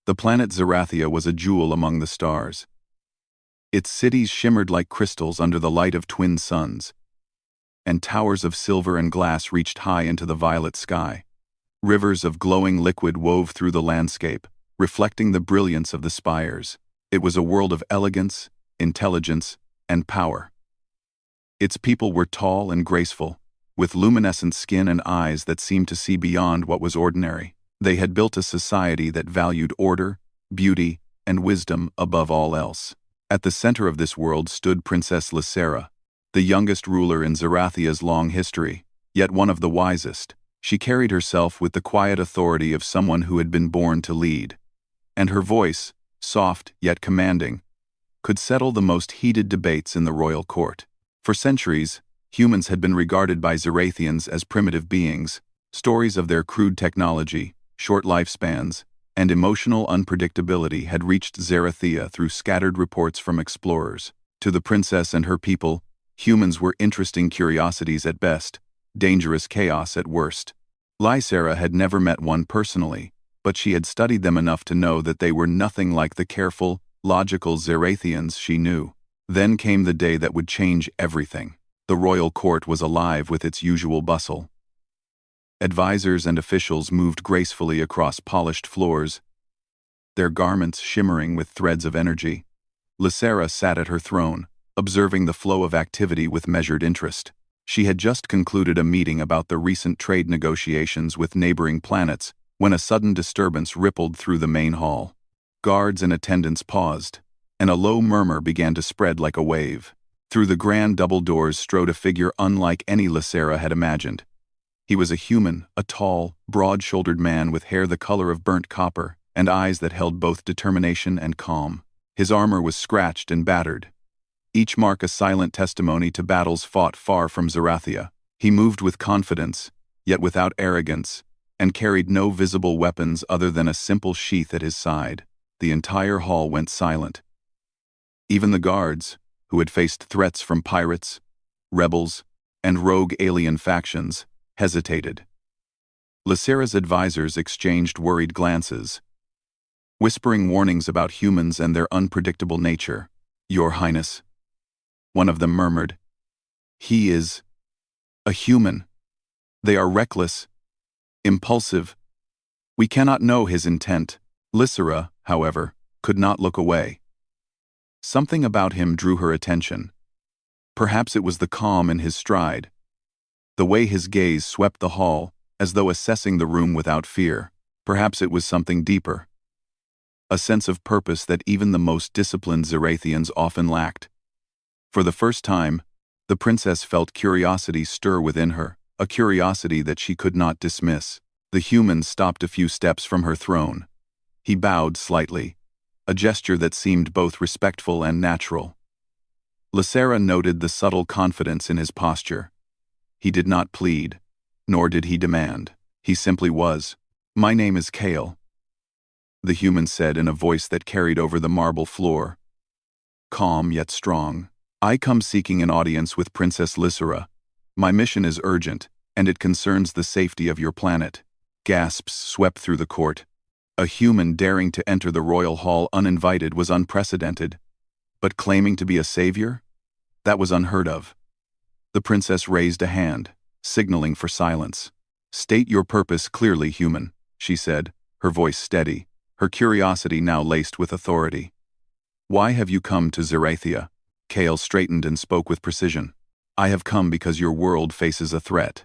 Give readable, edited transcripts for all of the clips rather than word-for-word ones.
The planet Zerathia was a jewel among the stars. Its cities shimmered like crystals under the light of twin suns, and towers of silver and glass reached high into the violet sky. Rivers of glowing liquid wove through the landscape, reflecting the brilliance of the spires. It was a world of elegance, intelligence, and power. Its people were tall and graceful, with luminescent skin and eyes that seemed to see beyond what was ordinary. They had built a society that valued order, beauty, and wisdom above all else. At the center of this world stood Princess Lysera, the youngest ruler in Zerathia's long history, yet one of the wisest. She carried herself with the quiet authority of someone who had been born to lead, and her voice, soft yet commanding, could settle the most heated debates in the royal court. For centuries, humans had been regarded by Zerathians as primitive beings. Stories of their crude technology, short lifespans, and emotional unpredictability had reached Zerathia through scattered reports from explorers. To the princess and her people, humans were interesting curiosities at best, dangerous chaos at worst. Lysera had never met one personally, but she had studied them enough to know that they were nothing like the careful, logical Zerathians she knew. Then came the day that would change everything. The royal court was alive with its usual bustle. Advisors and officials moved gracefully across polished floors, their garments shimmering with threads of energy. Lysera sat at her throne, observing the flow of activity with measured interest. She had just concluded a meeting about the recent trade negotiations with neighboring planets when a sudden disturbance rippled through the main hall. Guards and attendants paused, and a low murmur began to spread like a wave. Through the grand double doors strode a figure unlike any Lysera had imagined. He was a human, a tall, broad-shouldered man with hair the color of burnt copper and eyes that held both determination and calm. His armor was scratched and battered, each mark a silent testimony to battles fought far from Zerathia. He moved with confidence, yet without arrogance, and carried no visible weapons other than a simple sheath at his side. The entire hall went silent. Even the guards, who had faced threats from pirates, rebels, and rogue alien factions, hesitated. Lysera's advisors exchanged worried glances, whispering warnings about humans and their unpredictable nature. "Your Highness," one of them murmured, "he is a human. They are reckless, impulsive. We cannot know his intent." Lysera, however, could not look away. Something about him drew her attention. Perhaps it was the calm in his stride, the way his gaze swept the hall, as though assessing the room without fear. Perhaps it was something deeper, a sense of purpose that even the most disciplined Zerathians often lacked. For the first time, the princess felt curiosity stir within her, a curiosity that she could not dismiss. The human stopped a few steps from her throne. He bowed slightly, a gesture that seemed both respectful and natural. Lysera noted the subtle confidence in his posture. He did not plead, nor did he demand. He simply was. "My name is Kale," the human said in a voice that carried over the marble floor, calm yet strong. "I come seeking an audience with Princess Lysera. My mission is urgent, and it concerns the safety of your planet." Gasps swept through the court. A human daring to enter the royal hall uninvited was unprecedented, but claiming to be a savior? That was unheard of. The princess raised a hand, signaling for silence. "State your purpose clearly, human," she said, her voice steady, her curiosity now laced with authority. "Why have you come to Zerathia?" Kale straightened and spoke with precision. "I have come because your world faces a threat.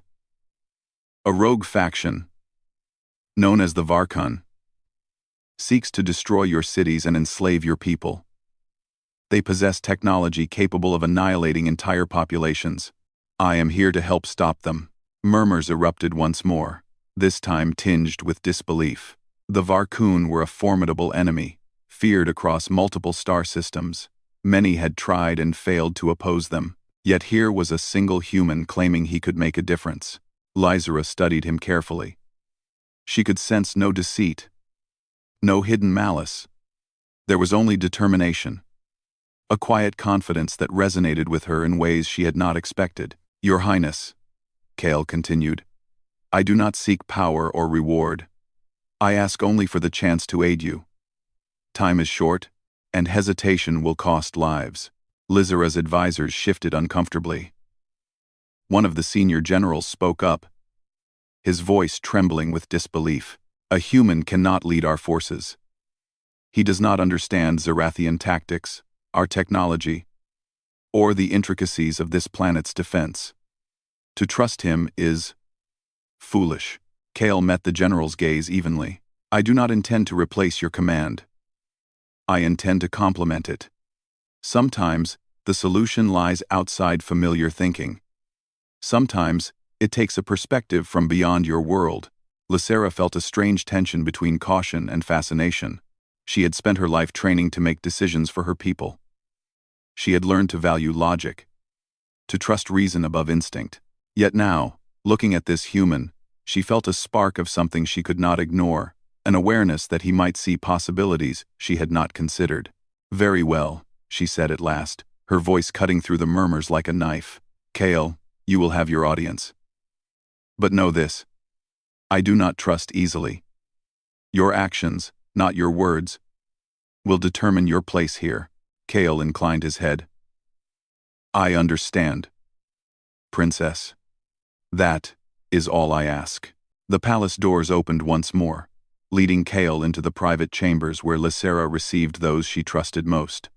A rogue faction, known as the Varkun, seeks to destroy your cities and enslave your people. They possess technology capable of annihilating entire populations. I am here to help stop them." Murmurs erupted once more, this time tinged with disbelief. The Varkun were a formidable enemy, feared across multiple star systems. Many had tried and failed to oppose them, yet here was a single human claiming he could make a difference. Lysera studied him carefully. She could sense no deceit, no hidden malice. There was only determination, a quiet confidence that resonated with her in ways she had not expected. "Your Highness," Kale continued, "I do not seek power or reward. I ask only for the chance to aid you. Time is short, and hesitation will cost lives. Lizara's advisors shifted uncomfortably. One of the senior generals spoke up, his voice trembling with disbelief. A human cannot lead our forces. He does not understand Zarathian tactics, our technology, or the intricacies of this planet's defense. To trust him is foolish. Kale met the general's gaze evenly. I do not intend to replace your command. I intend to complement it. Sometimes, the solution lies outside familiar thinking. Sometimes, it takes a perspective from beyond your world. Lysera felt a strange tension between caution and fascination. She had spent her life training to make decisions for her people. She had learned to value logic, to trust reason above instinct. Yet now, looking at this human, she felt a spark of something she could not ignore, an awareness that he might see possibilities she had not considered. Very well, she said at last, her voice cutting through the murmurs like a knife. Kale, you will have your audience. But know this. I do not trust easily. Your actions, not your words, will determine your place here. Kale inclined his head. I understand, Princess. That is all I ask. The palace doors opened once more, leading Kale into the private chambers where Lysera received those she trusted most.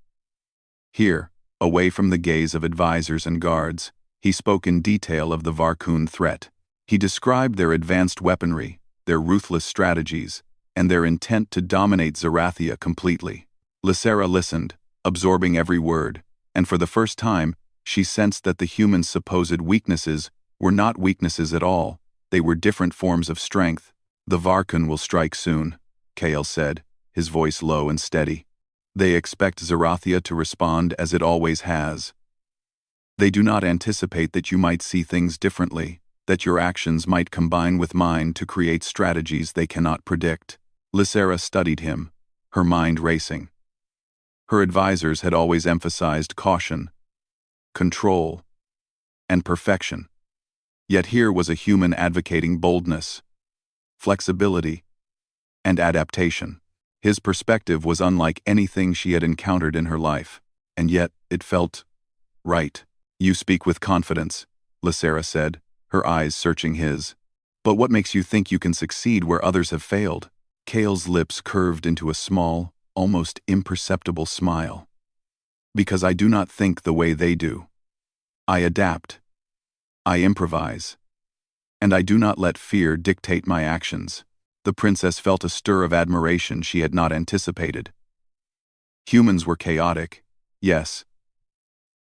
Here, away from the gaze of advisors and guards, he spoke in detail of the Varkun threat. He described their advanced weaponry, their ruthless strategies, and their intent to dominate Zarathia completely. Lysera listened, absorbing every word, and for the first time, she sensed that the human's supposed weaknesses were not weaknesses at all. They were different forms of strength. The Varkun will strike soon, Kale said, his voice low and steady. They expect Zarathia to respond as it always has. They do not anticipate that you might see things differently, that your actions might combine with mine to create strategies they cannot predict. Lysera studied him, her mind racing. Her advisors had always emphasized caution, control, and perfection. Yet here was a human advocating boldness, flexibility, and adaptation. His perspective was unlike anything she had encountered in her life, and yet it felt right. You speak with confidence, Lysera said, her eyes searching his. But what makes you think you can succeed where others have failed? Kale's lips curved into a small, almost imperceptible smile. Because I do not think the way they do. I adapt. I improvise. And I do not let fear dictate my actions. The princess felt a stir of admiration she had not anticipated. Humans were chaotic, yes.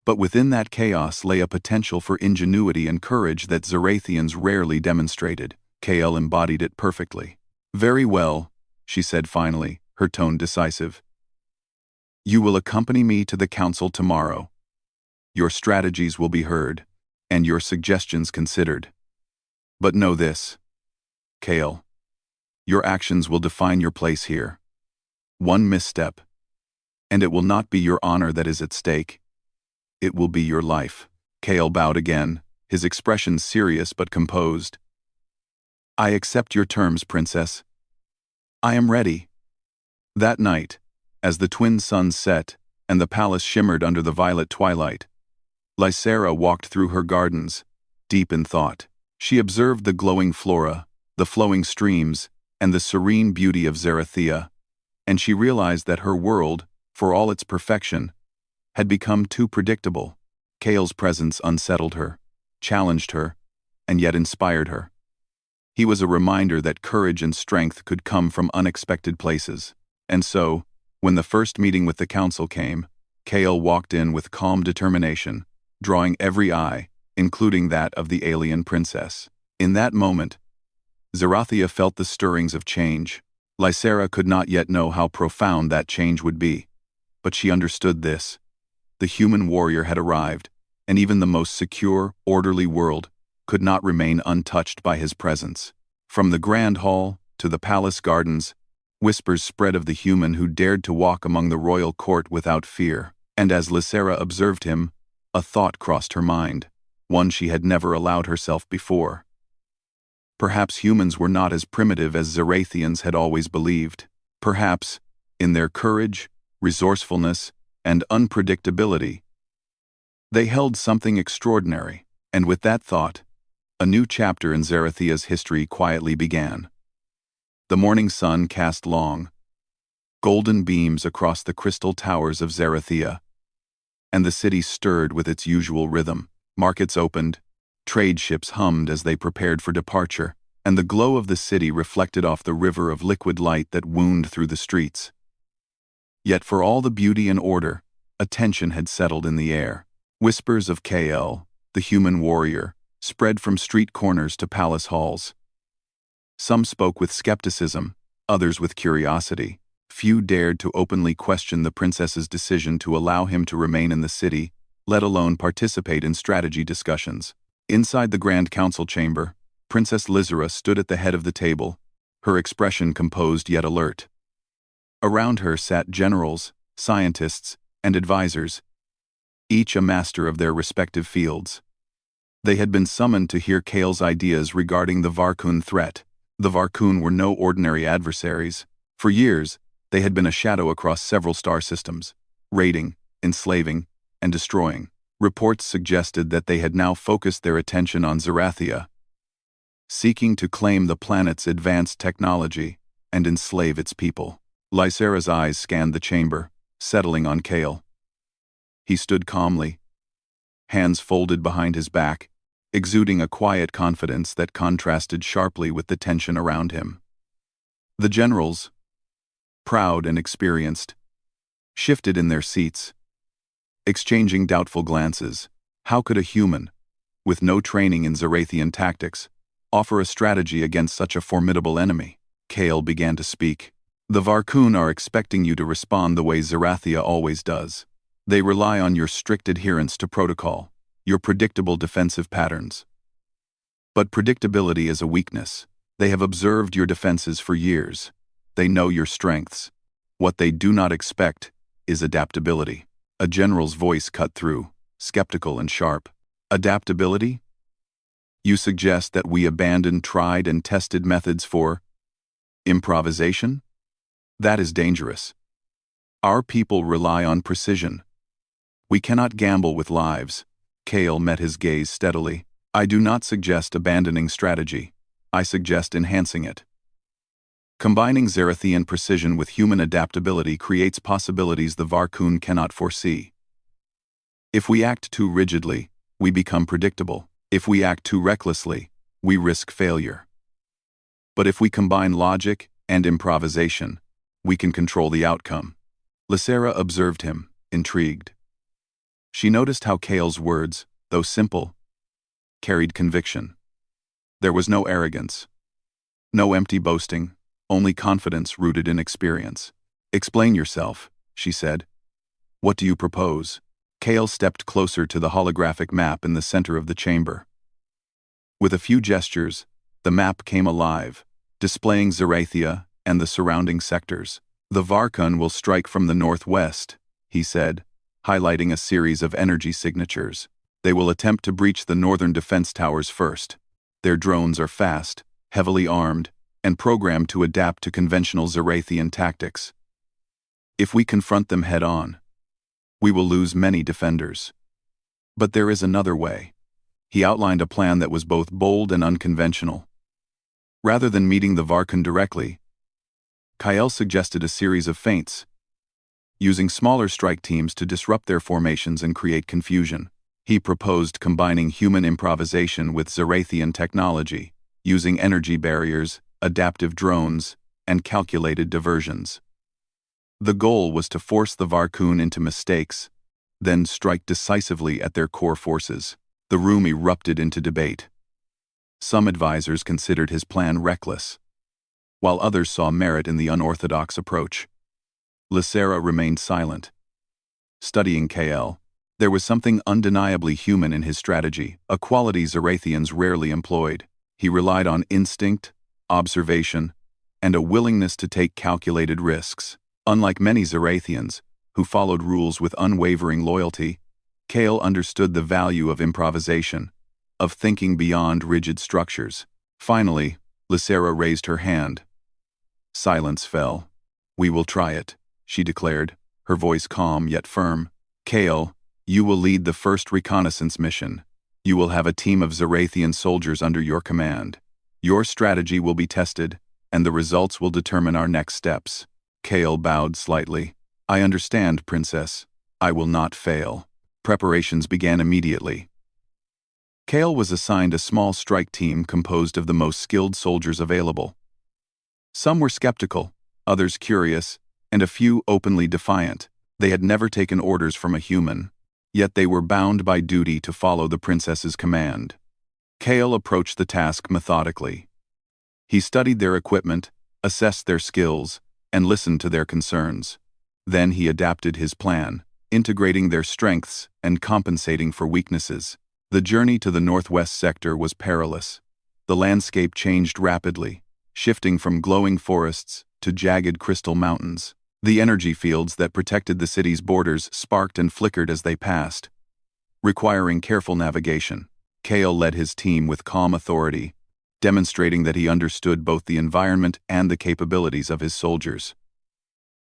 But within that chaos lay a potential for ingenuity and courage that Zarathians rarely demonstrated. Kale embodied it perfectly. Very well, she said finally, her tone decisive. You will accompany me to the council tomorrow. Your strategies will be heard, and your suggestions considered. But know this, Kale. Your actions will define your place here. One misstep, and it will not be your honor that is at stake. It will be your life. Kale bowed again, his expression serious but composed. I accept your terms, Princess. I am ready. That night, as the twin suns set and the palace shimmered under the violet twilight, Lysera walked through her gardens, deep in thought. She observed the glowing flora, the flowing streams, and the serene beauty of Zarathia, and she realized that her world, for all its perfection, had become too predictable. Kale's presence unsettled her, challenged her, and yet inspired her. He was a reminder that courage and strength could come from unexpected places. And so, when the first meeting with the council came, Kale walked in with calm determination, drawing every eye, including that of the alien princess. In that moment, Zarathia felt the stirrings of change. Lysera could not yet know how profound that change would be, but she understood this. The human warrior had arrived, and even the most secure, orderly world could not remain untouched by his presence. From the grand hall to the palace gardens, whispers spread of the human who dared to walk among the royal court without fear. And as Lysera observed him, a thought crossed her mind, one she had never allowed herself before. Perhaps humans were not as primitive as Zarathians had always believed. Perhaps, in their courage, resourcefulness, and unpredictability. They held something extraordinary, and with that thought, a new chapter in Zarathia's history quietly began. The morning sun cast long, golden beams across the crystal towers of Zarathia, and the city stirred with its usual rhythm. Markets opened, trade ships hummed as they prepared for departure, and the glow of the city reflected off the river of liquid light that wound through the streets. Yet for all the beauty and order, a tension had settled in the air. Whispers of KL, the human warrior, spread from street corners to palace halls. Some spoke with skepticism, others with curiosity. Few dared to openly question the princess's decision to allow him to remain in the city, let alone participate in strategy discussions. Inside the Grand Council chamber, Princess Lizera stood at the head of the table, her expression composed yet alert. Around her sat generals, scientists, and advisors, each a master of their respective fields. They had been summoned to hear Kale's ideas regarding the Varkun threat. The Varkun were no ordinary adversaries. For years, they had been a shadow across several star systems, raiding, enslaving, and destroying. Reports suggested that they had now focused their attention on Zarathia, seeking to claim the planet's advanced technology and enslave its people. Lysera's eyes scanned the chamber, settling on Kale. He stood calmly, hands folded behind his back, exuding a quiet confidence that contrasted sharply with the tension around him. The generals, proud and experienced, shifted in their seats, exchanging doubtful glances. How could a human, with no training in Zarathian tactics, offer a strategy against such a formidable enemy? Kale began to speak. The Varkun are expecting you to respond the way Zarathia always does. They rely on your strict adherence to protocol, your predictable defensive patterns. But predictability is a weakness. They have observed your defenses for years. They know your strengths. What they do not expect is adaptability. A general's voice cut through, skeptical and sharp. Adaptability? You suggest that we abandon tried and tested methods for improvisation? That is dangerous. Our people rely on precision. We cannot gamble with lives. Kale met his gaze steadily. I do not suggest abandoning strategy. I suggest enhancing it. Combining Zarathian precision with human adaptability creates possibilities the Varkun cannot foresee. If we act too rigidly, we become predictable. If we act too recklessly, we risk failure. But if we combine logic and improvisation, we can control the outcome. Lysera observed him, intrigued. She noticed how Kale's words, though simple, carried conviction. There was no arrogance, no empty boasting, only confidence rooted in experience. Explain yourself, she said. What do you propose? Kale stepped closer to the holographic map in the center of the chamber. With a few gestures, the map came alive, displaying Zarathia and the surrounding sectors. The Varkun will strike from the northwest, he said, highlighting a series of energy signatures. They will attempt to breach the northern defense towers first. Their drones are fast, heavily armed, and programmed to adapt to conventional Zarathian tactics. If we confront them head-on, we will lose many defenders. But there is another way. He outlined a plan that was both bold and unconventional. Rather than meeting the Varkun directly, Kyle suggested a series of feints, using smaller strike teams to disrupt their formations and create confusion. He proposed combining human improvisation with Zarathian technology, using energy barriers, adaptive drones, and calculated diversions. The goal was to force the Varkun into mistakes, then strike decisively at their core forces. The room erupted into debate. Some advisors considered his plan reckless, while others saw merit in the unorthodox approach. Lysera remained silent. Studying KL, there was something undeniably human in his strategy, a quality Zarathians rarely employed. He relied on instinct, observation, and a willingness to take calculated risks. Unlike many Zarathians, who followed rules with unwavering loyalty, Kale understood the value of improvisation, of thinking beyond rigid structures. Finally, Lysera raised her hand. Silence fell. We will try it. she declared, her voice calm yet firm. Kale, you will lead the first reconnaissance mission. You will have a team of Zarathian soldiers under your command. Your strategy will be tested, and the results will determine our next steps. Kale bowed slightly. I understand, Princess. I will not fail. Preparations began immediately. Kale was assigned a small strike team composed of the most skilled soldiers available. Some were skeptical, others curious, and a few openly defiant. They had never taken orders from a human, yet they were bound by duty to follow the princess's command. Kale approached the task methodically. He studied their equipment, assessed their skills, and listened to their concerns. Then he adapted his plan, integrating their strengths and compensating for weaknesses. The journey to the northwest sector was perilous. The landscape changed rapidly, shifting from glowing forests to jagged crystal mountains. The energy fields that protected the city's borders sparked and flickered as they passed. Requiring careful navigation, Kale led his team with calm authority, demonstrating that he understood both the environment and the capabilities of his soldiers.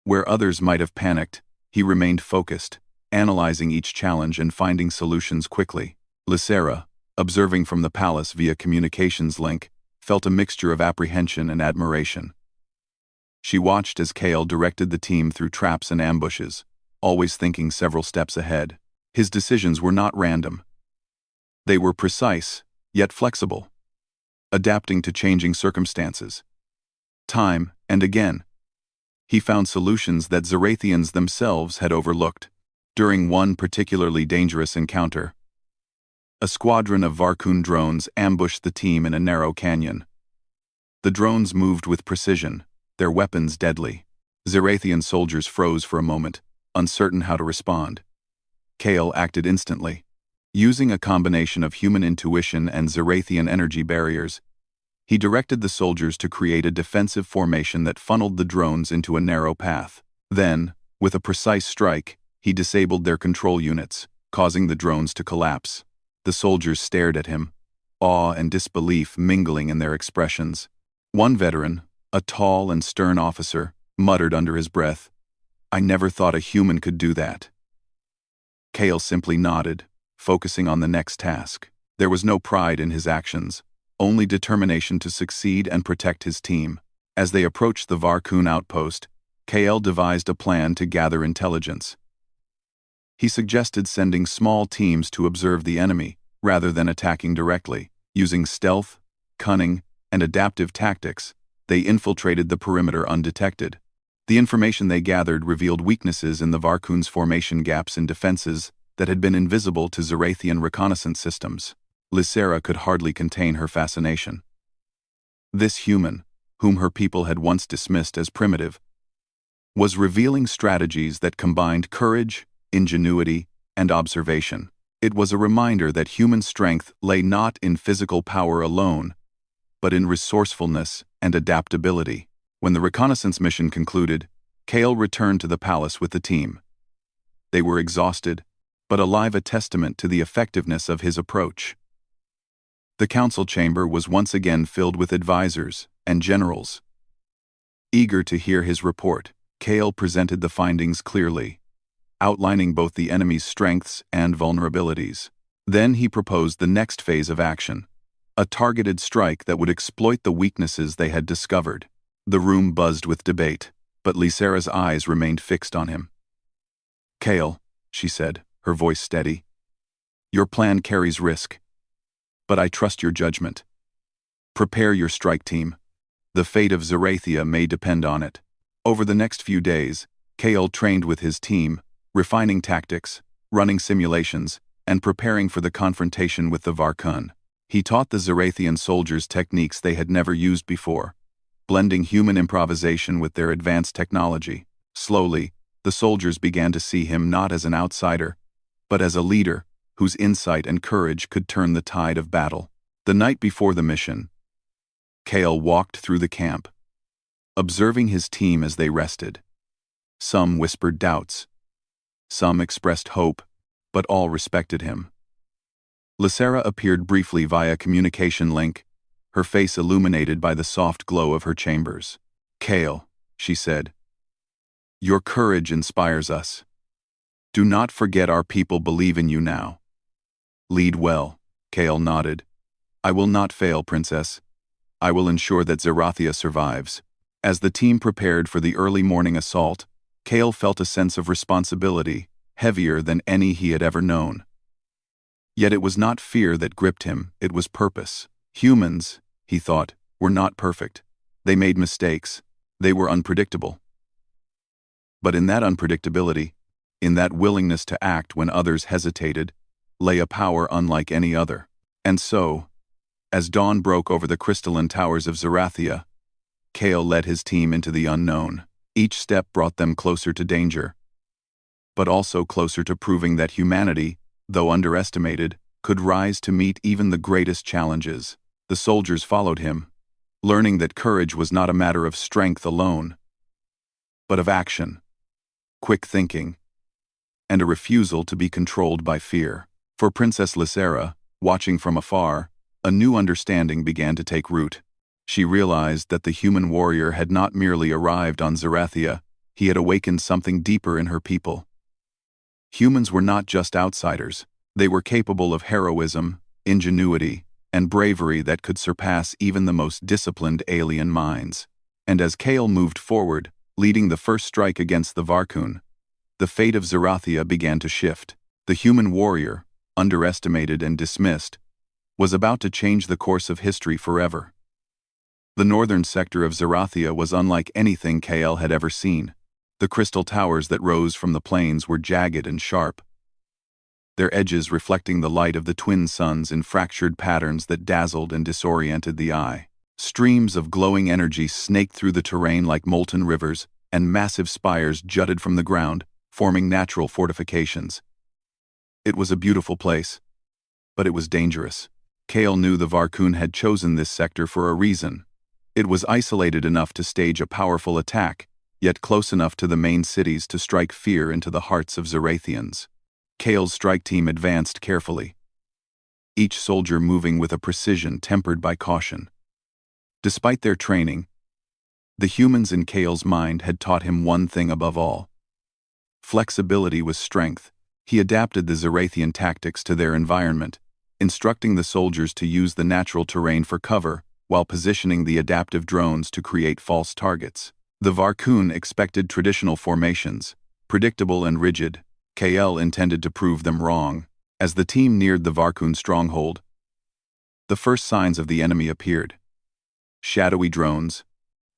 Where others might have panicked, he remained focused, analyzing each challenge and finding solutions quickly. Lysera, observing from the palace via communications link, felt a mixture of apprehension and admiration. She watched as Kale directed the team through traps and ambushes, always thinking several steps ahead. His decisions were not random. They were precise, yet flexible, adapting to changing circumstances. Time and again, he found solutions that Zarathians themselves had overlooked. During one particularly dangerous encounter, a squadron of Varkun drones ambushed the team in a narrow canyon. The drones moved with precision, their weapons deadly. Zarathian soldiers froze for a moment, uncertain how to respond. Kale acted instantly. Using a combination of human intuition and Zarathian energy barriers, he directed the soldiers to create a defensive formation that funneled the drones into a narrow path. Then, with a precise strike, he disabled their control units, causing the drones to collapse. The soldiers stared at him, awe and disbelief mingling in their expressions. One veteran, a tall and stern officer, muttered under his breath, "I never thought a human could do that." Kale simply nodded, focusing on the next task. There was no pride in his actions, only determination to succeed and protect his team. As they approached the Varkun outpost, Kale devised a plan to gather intelligence. He suggested sending small teams to observe the enemy, rather than attacking directly. Using stealth, cunning, and adaptive tactics, they infiltrated the perimeter undetected. The information they gathered revealed weaknesses in the Varkun's formation, gaps in defenses that had been invisible to Zarathian reconnaissance systems. Lysera could hardly contain her fascination. This human, whom her people had once dismissed as primitive, was revealing strategies that combined courage, ingenuity, and observation. It was a reminder that human strength lay not in physical power alone, but in resourcefulness and adaptability. When the reconnaissance mission concluded, Kale returned to the palace with the team. They were exhausted, but alive, a testament to the effectiveness of his approach. The council chamber was once again filled with advisors and generals. Eager to hear his report, Kale presented the findings clearly, outlining both the enemy's strengths and vulnerabilities. Then he proposed the next phase of action, a targeted strike that would exploit the weaknesses they had discovered. The room buzzed with debate, but Lysera's eyes remained fixed on him. "Kale," she said, her voice steady, "your plan carries risk, but I trust your judgment. Prepare your strike team. The fate of Zarathia may depend on it." Over the next few days, Kale trained with his team, refining tactics, running simulations, and preparing for the confrontation with the Varkun. He taught the Zarathian soldiers techniques they had never used before, blending human improvisation with their advanced technology. Slowly, the soldiers began to see him not as an outsider, but as a leader whose insight and courage could turn the tide of battle. The night before the mission, Kale walked through the camp, observing his team as they rested. Some whispered doubts, some expressed hope, but all respected him. Lysera appeared briefly via communication link, her face illuminated by the soft glow of her chambers. "Kale," she said, Your courage inspires us. Do not forget our people believe in you now. Lead well, Kale nodded. I will not fail, Princess. I will ensure that Zerathia survives. As the team prepared for the early morning assault, Kale felt a sense of responsibility, heavier than any he had ever known. Yet it was not fear that gripped him, it was purpose. Humans, he thought, were not perfect. They made mistakes. They were unpredictable. But in that unpredictability, in that willingness to act when others hesitated, lay a power unlike any other. And so, as dawn broke over the crystalline towers of Zerathia, Kale led his team into the unknown. Each step brought them closer to danger, but also closer to proving that humanity, though underestimated, could rise to meet even the greatest challenges. The soldiers followed him, learning that courage was not a matter of strength alone, but of action, quick thinking, and a refusal to be controlled by fear. For Princess Lysera, watching from afar, a new understanding began to take root. She realized that the human warrior had not merely arrived on Zerathia, he had awakened something deeper in her people. Humans were not just outsiders, they were capable of heroism, ingenuity, and bravery that could surpass even the most disciplined alien minds. And as Kale moved forward, leading the first strike against the Varkun, the fate of Zerathia began to shift. The human warrior, underestimated and dismissed, was about to change the course of history forever. The northern sector of Zerathia was unlike anything Kale had ever seen. The crystal towers that rose from the plains were jagged and sharp, their edges reflecting the light of the twin suns in fractured patterns that dazzled and disoriented the eye. Streams of glowing energy snaked through the terrain like molten rivers, and massive spires jutted from the ground, forming natural fortifications. It was a beautiful place, but it was dangerous. Kale knew the Varkun had chosen this sector for a reason. It was isolated enough to stage a powerful attack, yet close enough to the main cities to strike fear into the hearts of Zerathians. Kale's strike team advanced carefully, each soldier moving with a precision tempered by caution. Despite their training, the humans in Kale's mind had taught him one thing above all. Flexibility was strength. He adapted the Zerathian tactics to their environment, instructing the soldiers to use the natural terrain for cover, while positioning the adaptive drones to create false targets. The Varkun expected traditional formations, predictable and rigid. Kale intended to prove them wrong. As the team neared the Varkun stronghold, the first signs of the enemy appeared. Shadowy drones,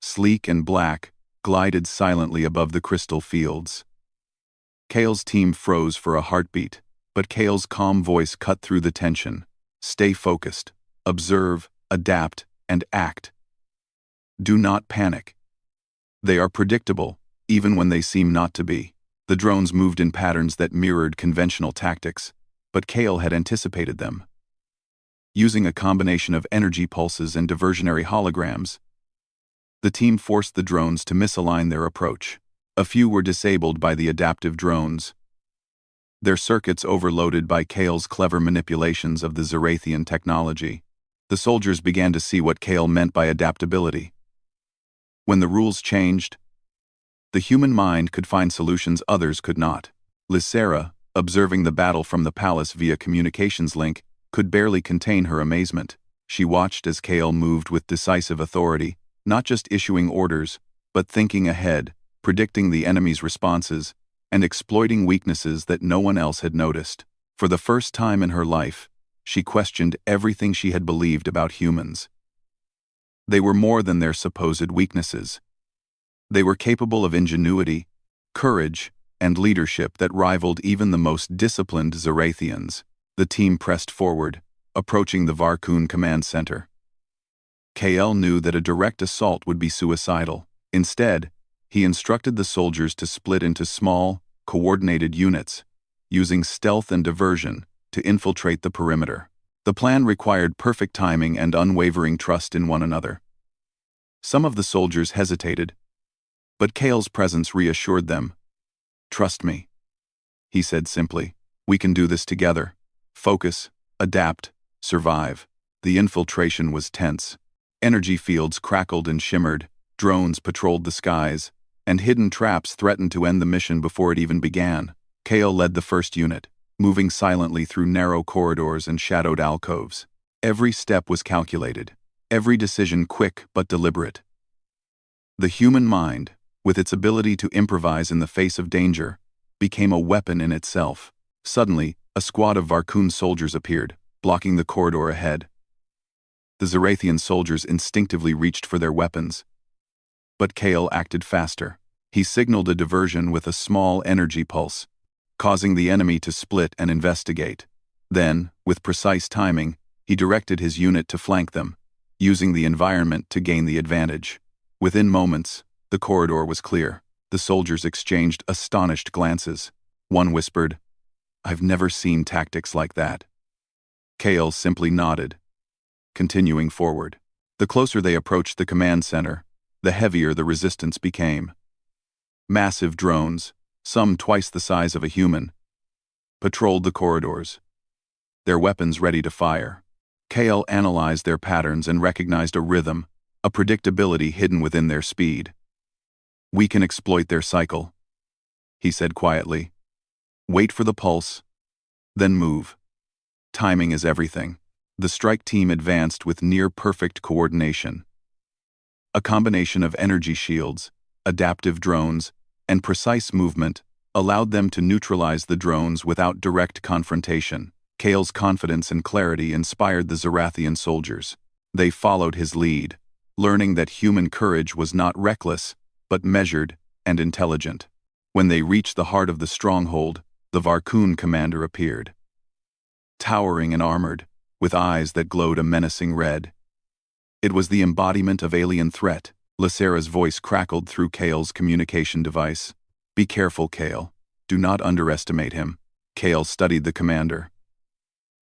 sleek and black, glided silently above the crystal fields. Kale's team froze for a heartbeat, but Kale's calm voice cut through the tension. Stay focused, observe, adapt, and act. Do not panic. They are predictable, even when they seem not to be. The drones moved in patterns that mirrored conventional tactics, but Kale had anticipated them. Using a combination of energy pulses and diversionary holograms, the team forced the drones to misalign their approach. A few were disabled by the adaptive drones, their circuits overloaded by Kale's clever manipulations of the Zerathian technology. The soldiers began to see what Kale meant by adaptability. When the rules changed, the human mind could find solutions others could not. Lysera, observing the battle from the palace via communications link, could barely contain her amazement. She watched as Kale moved with decisive authority, not just issuing orders, but thinking ahead, predicting the enemy's responses, and exploiting weaknesses that no one else had noticed. For the first time in her life, she questioned everything she had believed about humans. They were more than their supposed weaknesses. They were capable of ingenuity, courage, and leadership that rivaled even the most disciplined Zerathians. The team pressed forward, approaching the Varkun command center. Kale knew that a direct assault would be suicidal. Instead, he instructed the soldiers to split into small, coordinated units, using stealth and diversion to infiltrate the perimeter. The plan required perfect timing and unwavering trust in one another. Some of the soldiers hesitated, but Kale's presence reassured them. Trust me, he said simply. We can do this together. Focus, adapt, survive. The infiltration was tense. Energy fields crackled and shimmered, drones patrolled the skies, and hidden traps threatened to end the mission before it even began. Kale led the first unit, moving silently through narrow corridors and shadowed alcoves. Every step was calculated, every decision quick but deliberate. The human mind, with its ability to improvise in the face of danger, became a weapon in itself. Suddenly, a squad of Varkun soldiers appeared, blocking the corridor ahead. The Zarathian soldiers instinctively reached for their weapons. But Kale acted faster. He signaled a diversion with a small energy pulse, causing the enemy to split and investigate. Then, with precise timing, he directed his unit to flank them, using the environment to gain the advantage. Within moments, the corridor was clear. The soldiers exchanged astonished glances. One whispered, "I've never seen tactics like that." Kale simply nodded, continuing forward. The closer they approached the command center, the heavier the resistance became. Massive drones, some twice the size of a human, patrolled the corridors, their weapons ready to fire. Kale analyzed their patterns and recognized a rhythm, a predictability hidden within their speed. "We can exploit their cycle," he said quietly. "Wait for the pulse, then move. Timing is everything." The strike team advanced with near-perfect coordination. A combination of energy shields, adaptive drones, and precise movement allowed them to neutralize the drones without direct confrontation. Kale's confidence and clarity inspired the Zarathian soldiers. They followed his lead, learning that human courage was not reckless, but measured and intelligent. When they reached the heart of the stronghold, the Varkun commander appeared. Towering and armored, with eyes that glowed a menacing red. It was the embodiment of alien threat. Lysera's voice crackled through Kale's communication device. "Be careful, Kale. Do not underestimate him." Kale studied the commander.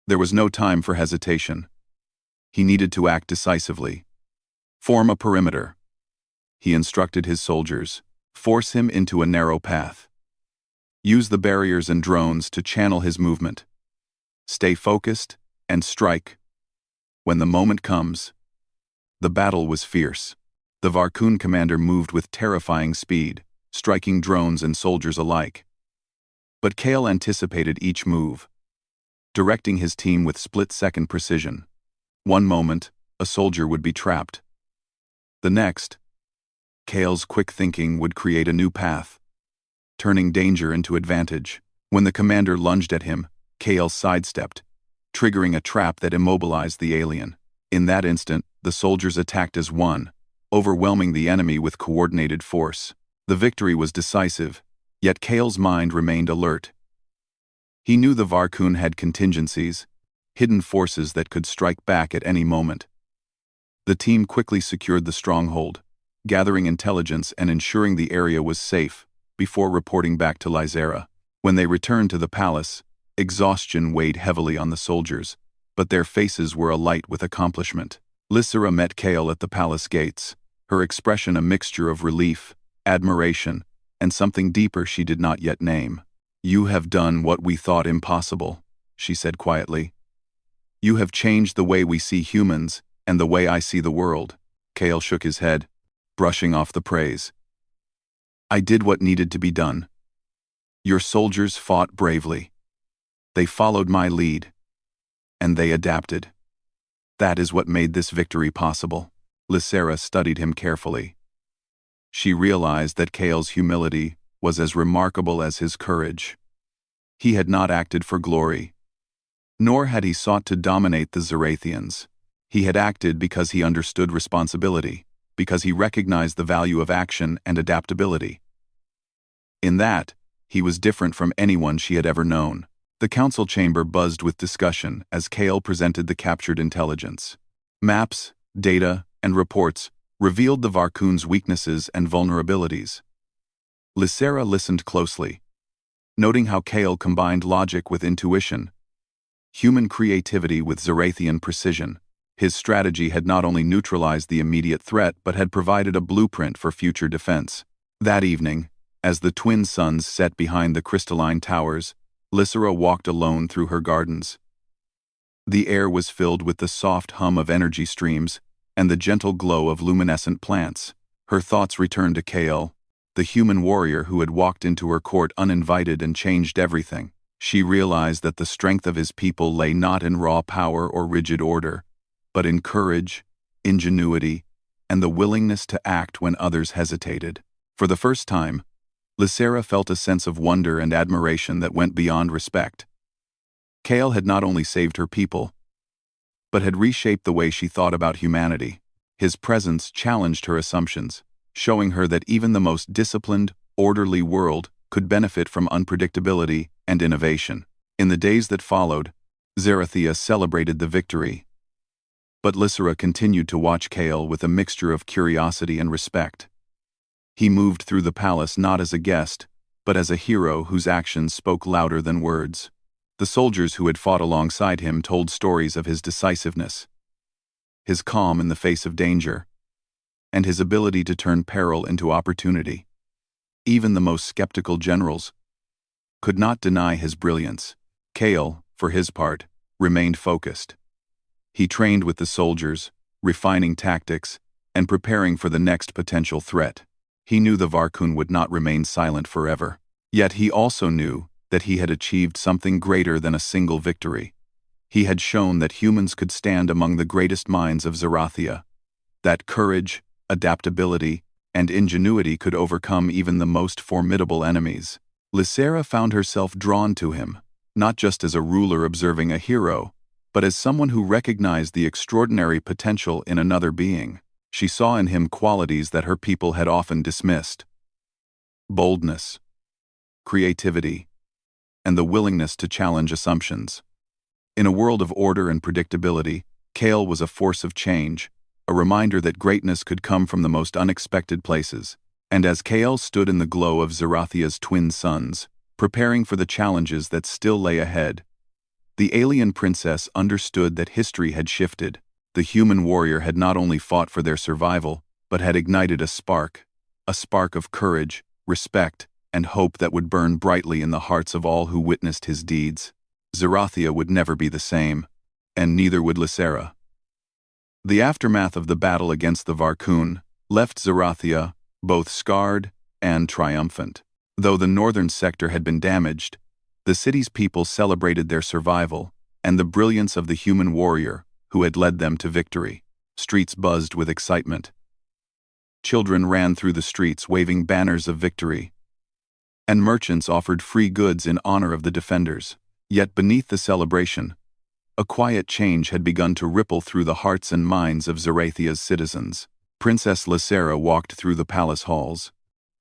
There was no time for hesitation. He needed to act decisively. "Form a perimeter," he instructed his soldiers. "Force him into a narrow path. Use the barriers and drones to channel his movement. Stay focused and strike when the moment comes." The battle was fierce. The Varkun commander moved with terrifying speed, striking drones and soldiers alike. But Kale anticipated each move, directing his team with split-second precision. One moment, a soldier would be trapped. The next, Kale's quick thinking would create a new path, turning danger into advantage. When the commander lunged at him, Kale sidestepped, triggering a trap that immobilized the alien. In that instant, the soldiers attacked as one, overwhelming the enemy with coordinated force. The victory was decisive, yet Kale's mind remained alert. He knew the Varkun had contingencies, hidden forces that could strike back at any moment. The team quickly secured the stronghold, gathering intelligence and ensuring the area was safe before reporting back to Lysera. When they returned to the palace, exhaustion weighed heavily on the soldiers, but their faces were alight with accomplishment. Lysera met Kale at the palace gates, her expression a mixture of relief, admiration, and something deeper she did not yet name. "You have done what we thought impossible," she said quietly. "You have changed the way we see humans and the way I see the world." Kale shook his head, brushing off the praise. "I did what needed to be done. Your soldiers fought bravely. They followed my lead, and they adapted. That is what made this victory possible." Lysera studied him carefully. She realized that Kale's humility was as remarkable as his courage. He had not acted for glory, nor had he sought to dominate the Zarathians. He had acted because he understood responsibility, because he recognized the value of action and adaptability. In that, he was different from anyone she had ever known. The council chamber buzzed with discussion as Kale presented the captured intelligence. Maps, data, and reports revealed the Varkun's weaknesses and vulnerabilities. Lysera listened closely, noting how Kale combined logic with intuition, human creativity with Zarathian precision. His strategy had not only neutralized the immediate threat but had provided a blueprint for future defense. That evening, as the twin suns set behind the crystalline towers, Lysera walked alone through her gardens. The air was filled with the soft hum of energy streams and the gentle glow of luminescent plants. Her thoughts returned to Kale, the human warrior who had walked into her court uninvited and changed everything. She realized that the strength of his people lay not in raw power or rigid order, but in courage, ingenuity, and the willingness to act when others hesitated. For the first time, Lysera felt a sense of wonder and admiration that went beyond respect. Kale had not only saved her people, but had reshaped the way she thought about humanity. His presence challenged her assumptions, showing her that even the most disciplined, orderly world could benefit from unpredictability and innovation. In the days that followed, Zarathia celebrated the victory. But Lysera continued to watch Kale with a mixture of curiosity and respect. He moved through the palace not as a guest, but as a hero whose actions spoke louder than words. The soldiers who had fought alongside him told stories of his decisiveness, his calm in the face of danger, and his ability to turn peril into opportunity. Even the most skeptical generals could not deny his brilliance. Kale, for his part, remained focused. He trained with the soldiers, refining tactics, and preparing for the next potential threat. He knew the Varkun would not remain silent forever. Yet he also knew that he had achieved something greater than a single victory. He had shown that humans could stand among the greatest minds of Zarathia, that courage, adaptability, and ingenuity could overcome even the most formidable enemies. Lysera found herself drawn to him, not just as a ruler observing a hero, but as someone who recognized the extraordinary potential in another being. She saw in him qualities that her people had often dismissed: boldness, creativity, and the willingness to challenge assumptions. In a world of order and predictability, Kale was a force of change, a reminder that greatness could come from the most unexpected places. And as Kale stood in the glow of Zarathia's twin suns, preparing for the challenges that still lay ahead, the alien princess understood that history had shifted. The human warrior had not only fought for their survival, but had ignited a spark of courage, respect, and hope that would burn brightly in the hearts of all who witnessed his deeds. Zarathia would never be the same, and neither would Lysera. The aftermath of the battle against the Varkun left Zarathia both scarred and triumphant. Though the northern sector had been damaged, the city's people celebrated their survival and the brilliance of the human warrior who had led them to victory. Streets buzzed with excitement. Children ran through the streets waving banners of victory, and merchants offered free goods in honor of the defenders. Yet beneath the celebration, a quiet change had begun to ripple through the hearts and minds of Zarathia's citizens. Princess Lysera walked through the palace halls,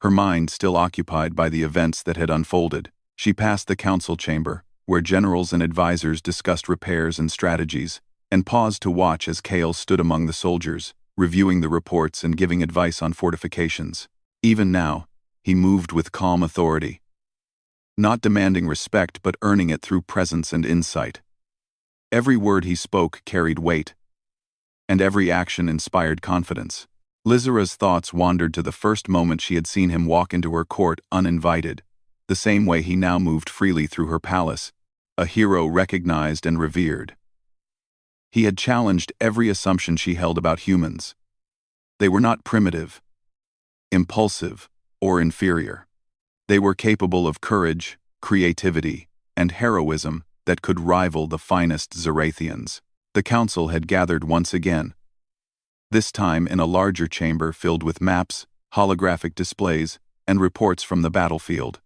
her mind still occupied by the events that had unfolded. She passed the council chamber, where generals and advisors discussed repairs and strategies, and paused to watch as Kale stood among the soldiers, reviewing the reports and giving advice on fortifications. Even now, he moved with calm authority, not demanding respect but earning it through presence and insight. Every word he spoke carried weight, and every action inspired confidence. Lysera's thoughts wandered to the first moment she had seen him walk into her court uninvited, the same way he now moved freely through her palace, a hero recognized and revered. He had challenged every assumption she held about humans. They were not primitive, impulsive, or inferior. They were capable of courage, creativity, and heroism that could rival the finest Zarathians. The council had gathered once again, this time in a larger chamber filled with maps, holographic displays, and reports from the battlefield.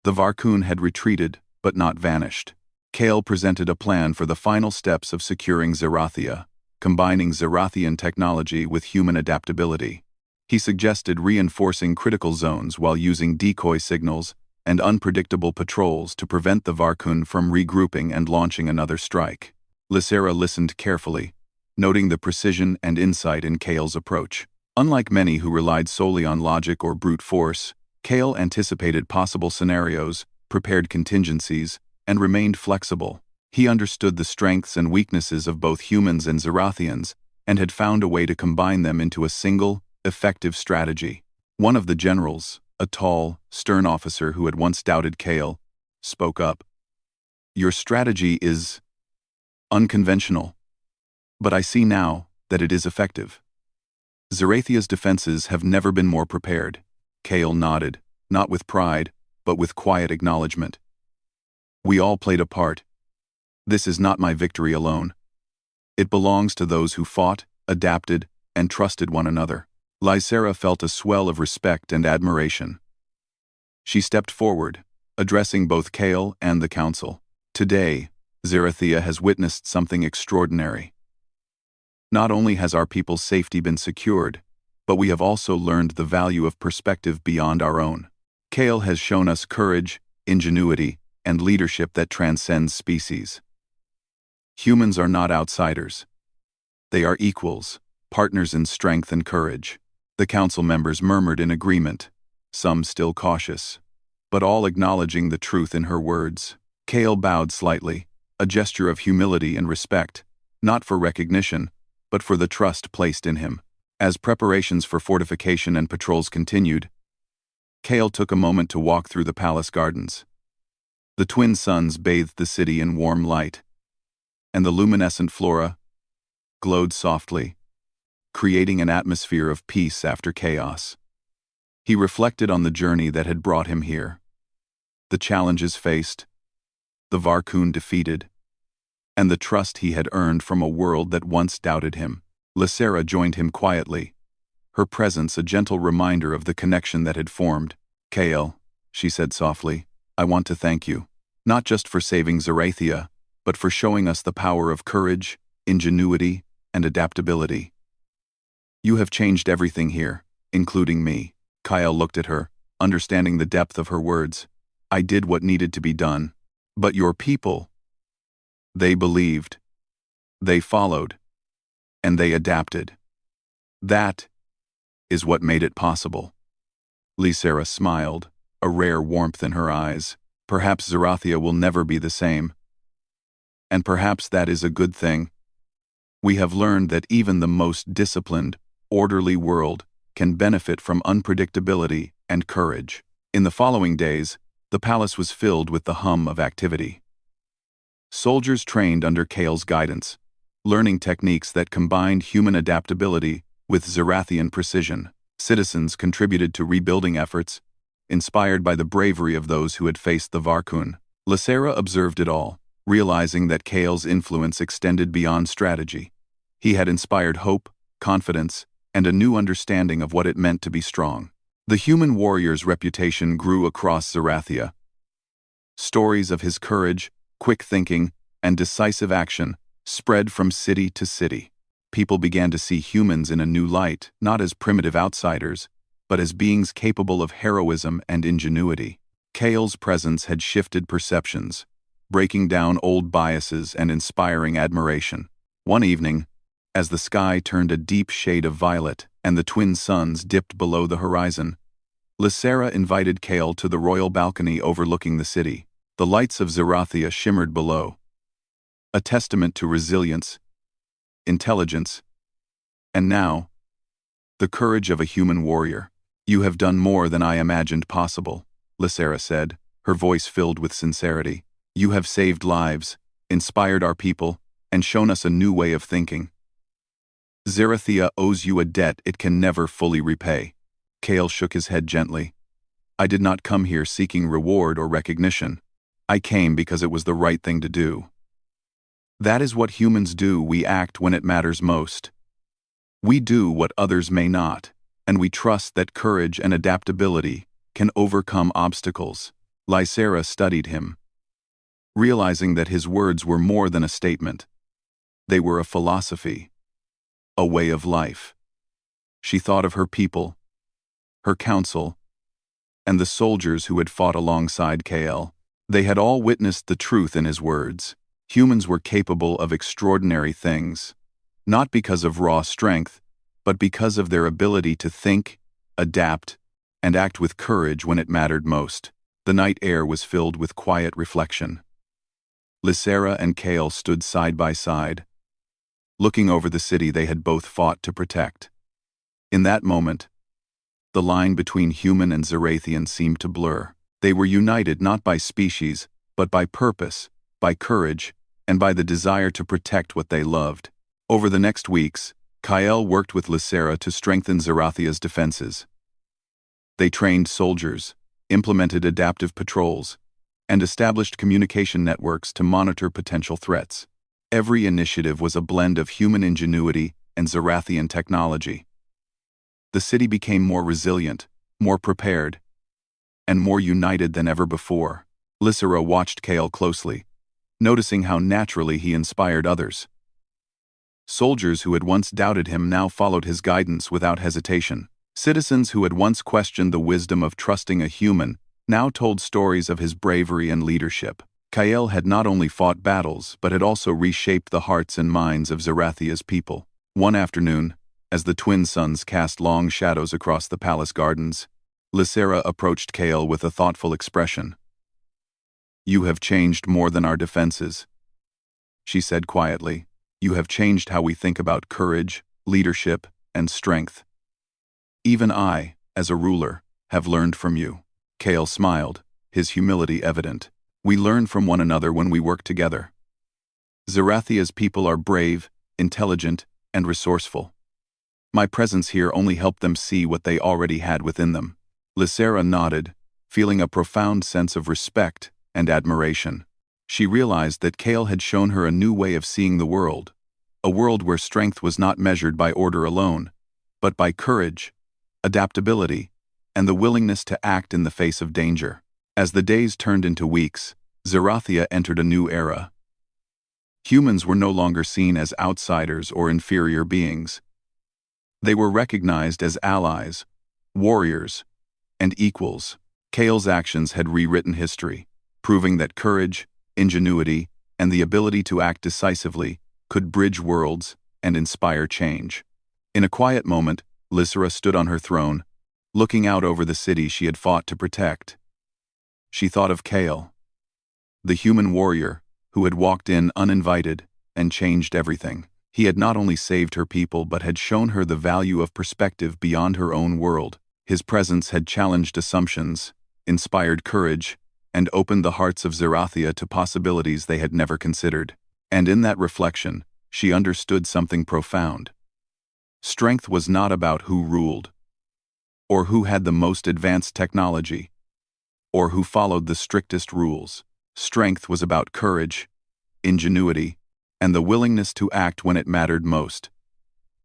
The Varkun had retreated, but not vanished. Kale presented a plan for the final steps of securing Zarathia, combining Zarathian technology with human adaptability. He suggested reinforcing critical zones while using decoy signals and unpredictable patrols to prevent the Varkun from regrouping and launching another strike. Lysera listened carefully, noting the precision and insight in Kale's approach. Unlike many who relied solely on logic or brute force, Kale anticipated possible scenarios, prepared contingencies, and remained flexible. He understood the strengths and weaknesses of both humans and Zarathians, and had found a way to combine them into a single, effective strategy. One of the generals, a tall, stern officer who had once doubted Kale, spoke up. "Your strategy is unconventional, but I see now that it is effective. Zarathia's defenses have never been more prepared. Kale nodded, not with pride, but with quiet acknowledgement. We all played a part. This is not my victory alone. It belongs to those who fought, adapted, and trusted one another. Lysera felt a swell of respect and admiration. She stepped forward, addressing both Kale and the council. Today, Zerathia has witnessed something extraordinary. Not only has our people's safety been secured, but we have also learned the value of perspective beyond our own. Kale has shown us courage, ingenuity, and leadership that transcends species. Humans are not outsiders. They are equals, partners in strength and courage. The council members murmured in agreement, some still cautious, but all acknowledging the truth in her words. Kale bowed slightly, a gesture of humility and respect, not for recognition, but for the trust placed in him. As preparations for fortification and patrols continued, Kale took a moment to walk through the palace gardens. The twin suns bathed the city in warm light, and the luminescent flora glowed softly, creating an atmosphere of peace after chaos. He reflected on the journey that had brought him here, the challenges faced, the Varkun defeated, and the trust he had earned from a world that once doubted him. Lysera joined him quietly, her presence a gentle reminder of the connection that had formed. Kale, she said softly, I want to thank you, not just for saving Zerathia, but for showing us the power of courage, ingenuity, and adaptability. You have changed everything here, including me. Kyle looked at her, understanding the depth of her words. I did what needed to be done. But your people, they believed, they followed, and they adapted. That is what made it possible. Lysera smiled, a rare warmth in her eyes. Perhaps Zerathia will never be the same. And perhaps that is a good thing. We have learned that even the most disciplined, orderly world can benefit from unpredictability and courage. In the following days, the palace was filled with the hum of activity. Soldiers trained under Kale's guidance, learning techniques that combined human adaptability with Zerathian precision. Citizens contributed to rebuilding efforts, inspired by the bravery of those who had faced the Varkun. Lysera observed it all, realizing that Kale's influence extended beyond strategy. He had inspired hope, confidence, and a new understanding of what it meant to be strong. The human warrior's reputation grew across Zerathia. Stories of his courage, quick thinking, and decisive action spread from city to city. People began to see humans in a new light, not as primitive outsiders, but as beings capable of heroism and ingenuity. Kale's presence had shifted perceptions, breaking down old biases and inspiring admiration. One evening, as the sky turned a deep shade of violet and the twin suns dipped below the horizon, Lysera invited Kale to the royal balcony overlooking the city. The lights of Zerathia shimmered below, a testament to resilience, intelligence, and now, the courage of a human warrior. You have done more than I imagined possible, Lysera said, her voice filled with sincerity. You have saved lives, inspired our people, and shown us a new way of thinking. Zerathia owes you a debt it can never fully repay. Kale shook his head gently. I did not come here seeking reward or recognition. I came because it was the right thing to do. That is what humans do. We act when it matters most. We do what others may not, and we trust that courage and adaptability can overcome obstacles. Lysera studied him, realizing that his words were more than a statement. They were a philosophy, a way of life. She thought of her people, her council, and the soldiers who had fought alongside Kale. They had all witnessed the truth in his words. Humans were capable of extraordinary things, not because of raw strength, but because of their ability to think, adapt, and act with courage when it mattered most. The night air was filled with quiet reflection. Lysera and Kale stood side by side, looking over the city they had both fought to protect. In that moment, the line between human and Zerathian seemed to blur. They were united not by species, but by purpose, by courage, and by the desire to protect what they loved. Over the next weeks, Kyle worked with Lysera to strengthen Zerathia's defenses. They trained soldiers, implemented adaptive patrols, and established communication networks to monitor potential threats. Every initiative was a blend of human ingenuity and Zarathian technology. The city became more resilient, more prepared, and more united than ever before. Lysera watched Kale closely, noticing how naturally he inspired others. Soldiers who had once doubted him now followed his guidance without hesitation. Citizens who had once questioned the wisdom of trusting a human now told stories of his bravery and leadership. Kale had not only fought battles but had also reshaped the hearts and minds of Zarathia's people. One afternoon, as the twin suns cast long shadows across the palace gardens, Lysera approached Kale with a thoughtful expression. "You have changed more than our defenses," she said quietly. "You have changed how we think about courage, leadership, and strength. Even I, as a ruler, have learned from you." Kale smiled, his humility evident. "We learn from one another when we work together. Zarathia's people are brave, intelligent, and resourceful. My presence here only helped them see what they already had within them." Lysera nodded, feeling a profound sense of respect and admiration. She realized that Kale had shown her a new way of seeing the world, a world where strength was not measured by order alone, but by courage, adaptability, and the willingness to act in the face of danger. As the days turned into weeks, Zarathia entered a new era. Humans were no longer seen as outsiders or inferior beings. They were recognized as allies, warriors, and equals. Kale's actions had rewritten history, proving that courage, ingenuity, and the ability to act decisively could bridge worlds and inspire change. In a quiet moment, Lysera stood on her throne, looking out over the city she had fought to protect. She thought of Kale, the human warrior who had walked in uninvited and changed everything. He had not only saved her people but had shown her the value of perspective beyond her own world. His presence had challenged assumptions, inspired courage, and opened the hearts of Zarathia to possibilities they had never considered. And in that reflection, she understood something profound. Strength was not about who ruled, or who had the most advanced technology, or who followed the strictest rules. Strength was about courage, ingenuity, and the willingness to act when it mattered most.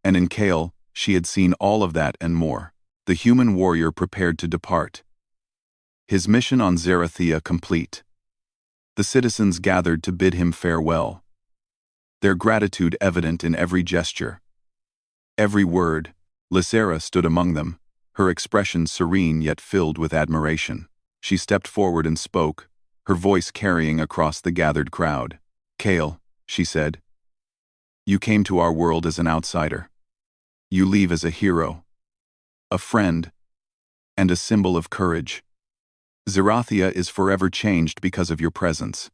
And in Kale, she had seen all of that and more. The human warrior prepared to depart, his mission on Zarathia complete. The citizens gathered to bid him farewell, their gratitude evident in every gesture, every word. Lysera stood among them, her expression serene yet filled with admiration. She stepped forward and spoke, her voice carrying across the gathered crowd. "Kale," she said, "you came to our world as an outsider. You leave as a hero, a friend, and a symbol of courage. Zarathia is forever changed because of your presence.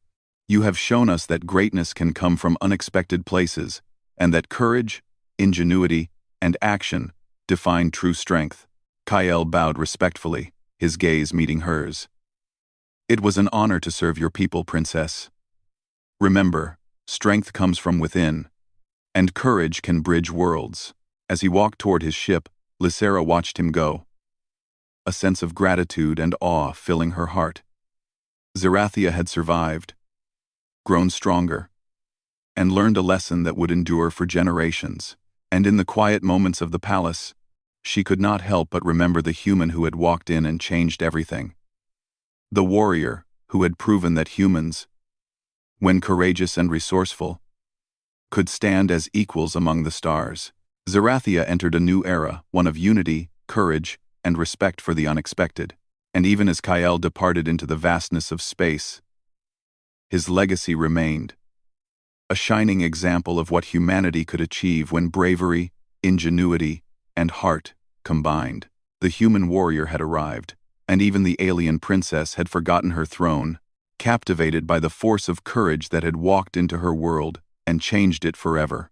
You have shown us that greatness can come from unexpected places, and that courage, ingenuity, and action define true strength." Kyle bowed respectfully, his gaze meeting hers. "It was an honor to serve your people, Princess. Remember, strength comes from within, and courage can bridge worlds." As he walked toward his ship, Lysera watched him go, a sense of gratitude and awe filling her heart. Zarathia had survived, grown stronger, and learned a lesson that would endure for generations. And in the quiet moments of the palace, she could not help but remember the human who had walked in and changed everything. The warrior who had proven that humans, when courageous and resourceful, could stand as equals among the stars. Zarathia entered a new era, one of unity, courage, and respect for the unexpected. And even as Kyle departed into the vastness of space, his legacy remained, a shining example of what humanity could achieve when bravery, ingenuity, and heart combined. The human warrior had arrived, and even the alien princess had forgotten her throne, captivated by the force of courage that had walked into her world and changed it forever.